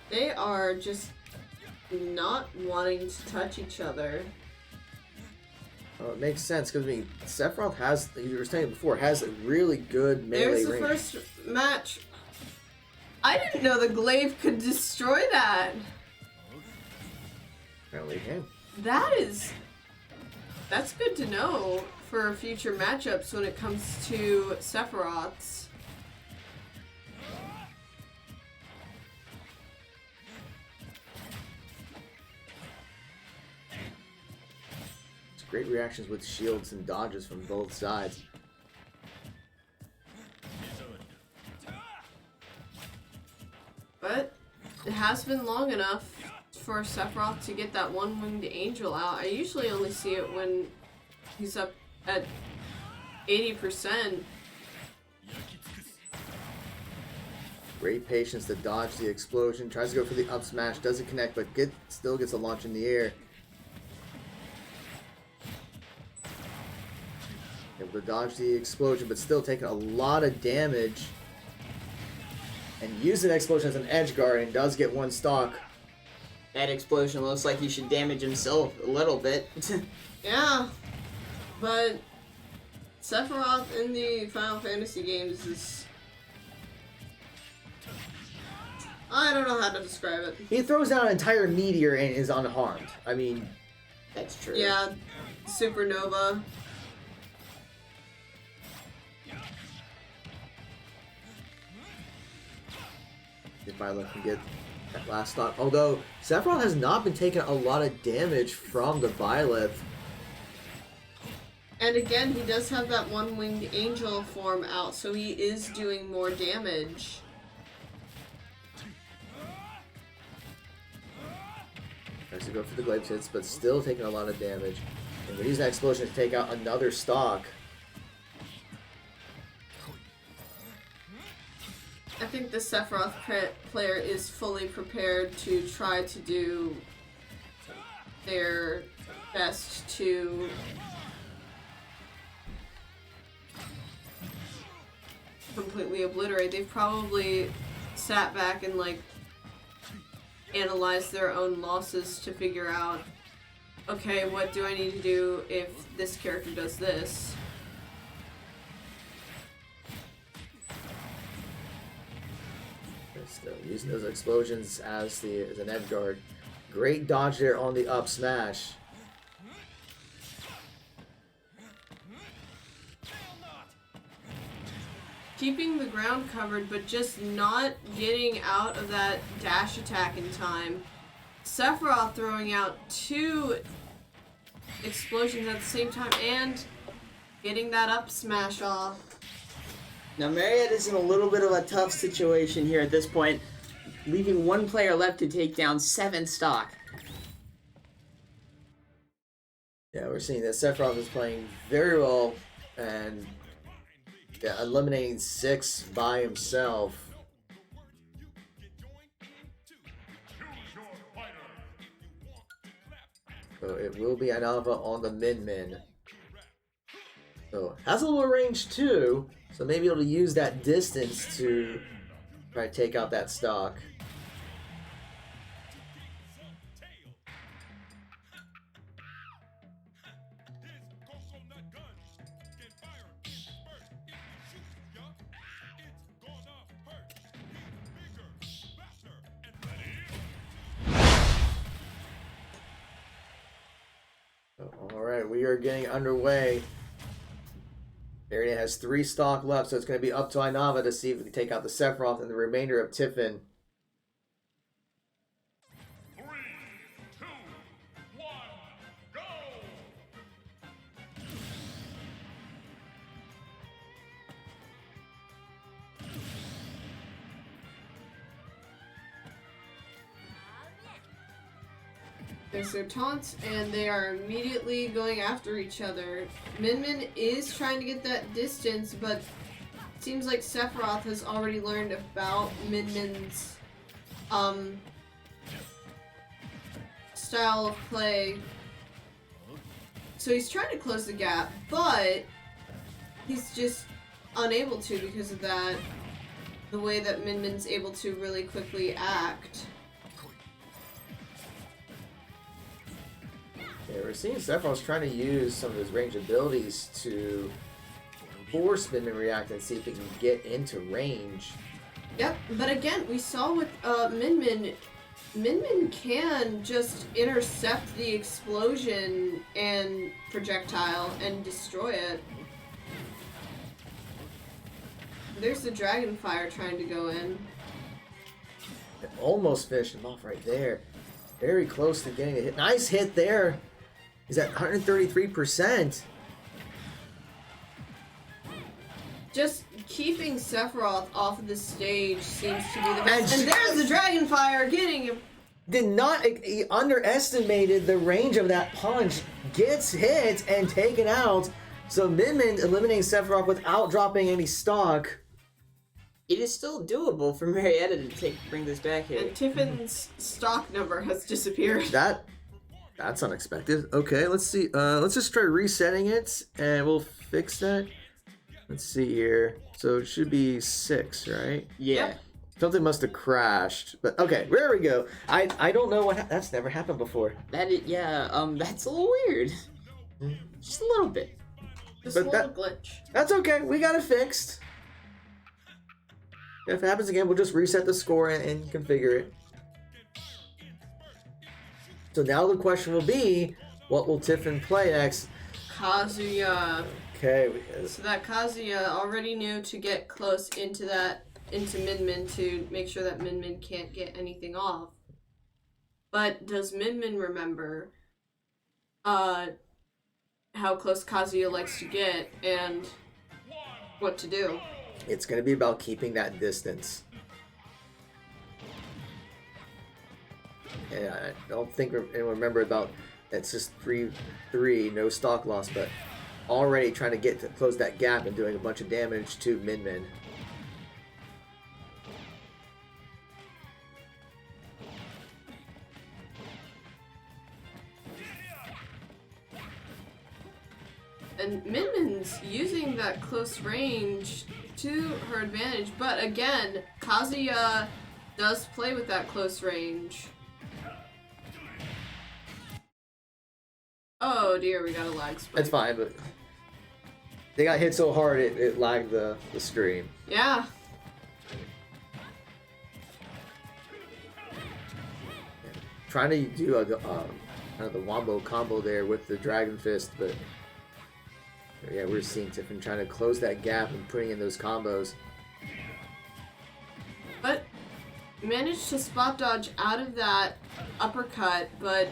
They are just not wanting to touch each other. Oh, it makes sense because I mean, Sephiroth has, you were saying before, has a really good melee There's the range. first match. I didn't know the glaive could destroy that. Apparently, it can. That's good to know for future matchups when it comes to Sephiroths. It's great reactions with shields and dodges from both sides. But it has been long enough for Sephiroth to get that one-winged angel out. I usually only see it when he's up at 80%. Great patience to dodge the explosion. Tries to go for the up smash. Doesn't connect, but still gets a launch in the air. Able to dodge the explosion, but still taking a lot of damage. And use that explosion as an edge guard and does get one stock. That explosion looks like he should damage himself a little bit. Yeah, but Sephiroth in the Final Fantasy games is... I don't know how to describe it. He throws down an entire meteor and is unharmed. I mean, That's true. Yeah, supernova. if Violet can get that last stock. Although Sephiroth has not been taking a lot of damage from the Byleth. And again, he does have that one-winged angel form out, so he is doing more damage. Tries to go for the glaive hits, but still taking a lot of damage. And we use that explosion to take out another stock. I think the Sephiroth player is fully prepared to try to do their best to completely obliterate. They've probably sat back and like analyzed their own losses to figure out, okay, what do I need to do if this character does this? Still using those explosions as an edge guard. Great dodge there on the up smash. Keeping the ground covered, but just not getting out of that dash attack in time. Sephiroth throwing out 2 explosions at the same time and getting that up smash off. Now Marietta's in a little bit of a tough situation here at this point, leaving one player left to take down 7 stock. Yeah, we're seeing that Sephiroth is playing very well and eliminating 6 by himself. So it will be Anava on the Min. So has a little range too, so maybe able to use that distance to try to take out that stock. Alright, we are getting underway. Marietta has 3 stock left, so it's going to be up to Ainava to see if we can take out the Sephiroth and the remainder of Tiffin. 3, 2, 1, go! There's their taunts, and they are immediately going after each other. Min is trying to get that distance, but it seems like Sephiroth has already learned about Min's style of play. So he's trying to close the gap, but he's just unable to because of that, the way that Min's able to really quickly act. Yeah, we're seeing Sephiroth's trying to use some of his range abilities to force Min to react and see if he can get into range. Yep, but again, we saw with Min can just intercept the explosion and projectile and destroy it. There's the dragon fire trying to go in. It almost finished him off right there. Very close to getting a hit. Nice hit there. He's at 133%. Just keeping Sephiroth off of the stage seems to be the best. And there's the dragon fire getting him. Did not, he underestimated the range of that punch. Gets hit and taken out. So Min eliminating Sephiroth without dropping any stock. It is still doable for Marietta to bring this back here. And Tiffin's stock number has disappeared. That's unexpected. Okay, let's see. Let's just try resetting it, and we'll fix that. Let's see here. So it should be 6, right? Yeah. Yep. Something must have crashed. But okay, there we go. I don't know what that's never happened before. That's a little weird. Just a little bit. Just But a little glitch. That's okay. We got it fixed. If it happens again, we'll just reset the score and configure it. So now the question will be, what will Tiffin play next? Kazuya. Okay, because So that Kazuya already knew to get close into that into Min Min to make sure that Min Min can't get anything off. But does Min Min remember how close Kazuya likes to get and what to do? It's going to be about keeping that distance. And I don't think anyone remember about it's just 3-3, no stock loss, but already trying to get to close that gap and doing a bunch of damage to Min Min. And Min Min's using that close range to her advantage, but again, Kazuya does play with that close range. Oh dear, we got a lag spike. That's fine, but they got hit so hard it lagged the stream. Yeah. Trying to do a kind of the wombo combo there with the Dragon Fist, but yeah, we're seeing Tiffin trying to close that gap and putting in those combos. But managed to spot dodge out of that uppercut, but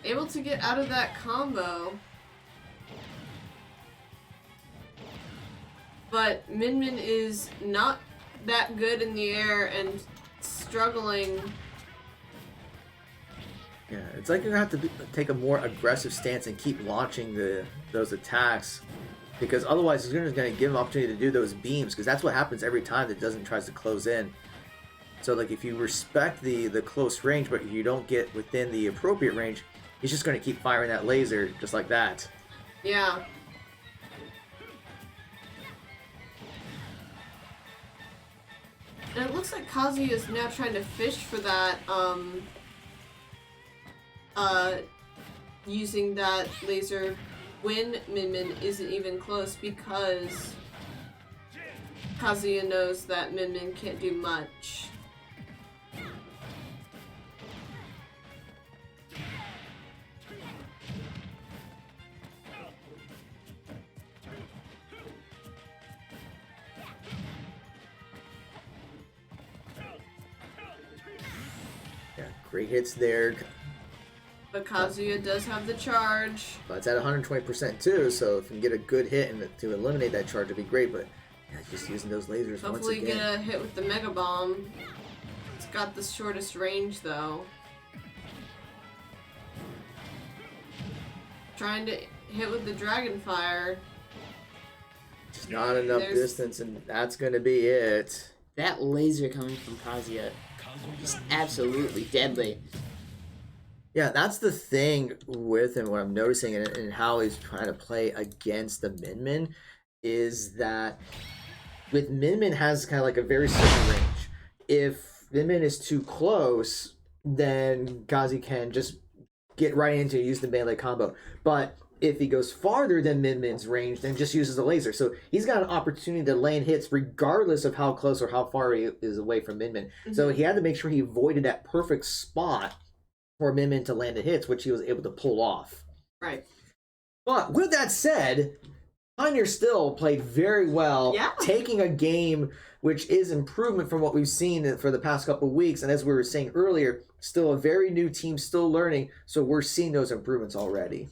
able to get out of that combo. But Min Min is not that good in the air and struggling. Yeah, it's like you're gonna have to take a more aggressive stance and keep launching those attacks, because otherwise you're just gonna give him opportunity to do those beams, because that's what happens every time that doesn't tries to close in. So like if you respect the close range, but you don't get within the appropriate range, he's just gonna keep firing that laser just like that. Yeah. And it looks like Kazuya is now trying to fish for that, using that laser when Min Min isn't even close, because Kazuya knows that Min Min can't do much. Yeah, great hits there. But Kazuya does have the charge. But it's at 120% too, so if you can get a good hit and to eliminate that charge, it'd be great. But yeah, just using those lasers Hopefully once again. get a hit with the Mega Bomb. It's got the shortest range though. Trying to hit with the Dragon Fire. Just not enough distance, and that's gonna be it. That laser coming from Kazuya is absolutely deadly. Yeah, that's the thing with him, what I'm noticing, and how he's trying to play against the Min Min, is that with Min Min has kind of like a very certain range. If Min Min is too close, then Kazi can just get right into it, use the melee combo. But if he goes farther than Min Min's range, then just uses a laser. So he's got an opportunity to land hits regardless of how close or how far he is away from Min Min. Mm-hmm. So he had to make sure he avoided that perfect spot for Min Min to land the hits, which he was able to pull off. Right. But with that said, Pioneer still played very well, taking a game which is improvement from what we've seen for the past couple of weeks. And as we were saying earlier, still a very new team, still learning. So we're seeing those improvements already.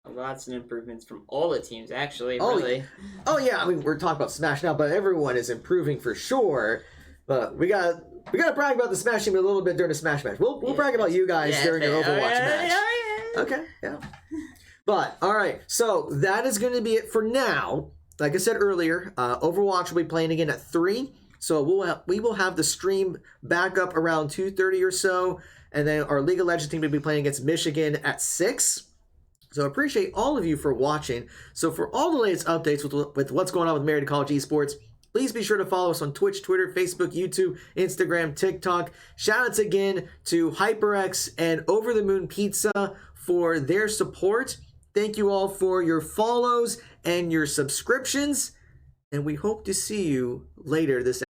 Lots of improvements from all the teams, actually, really. Oh, yeah. I mean, we're talking about Smash now, but everyone is improving for sure. But we got to brag about the Smash team a little bit during the Smash match. We'll brag about you guys during your Overwatch match. Okay, yeah. But, all right. So that is going to be it for now. Like I said earlier, Overwatch will be playing again at 3. So we will have the stream back up around 2:30 or so. And then our League of Legends team will be playing against Michigan at 6. So I appreciate all of you for watching. So for all the latest updates with what's going on with Marietta College Esports, please be sure to follow us on Twitch, Twitter, Facebook, YouTube, Instagram, TikTok. Shoutouts again to HyperX and Over the Moon Pizza for their support. Thank you all for your follows and your subscriptions. And we hope to see you later this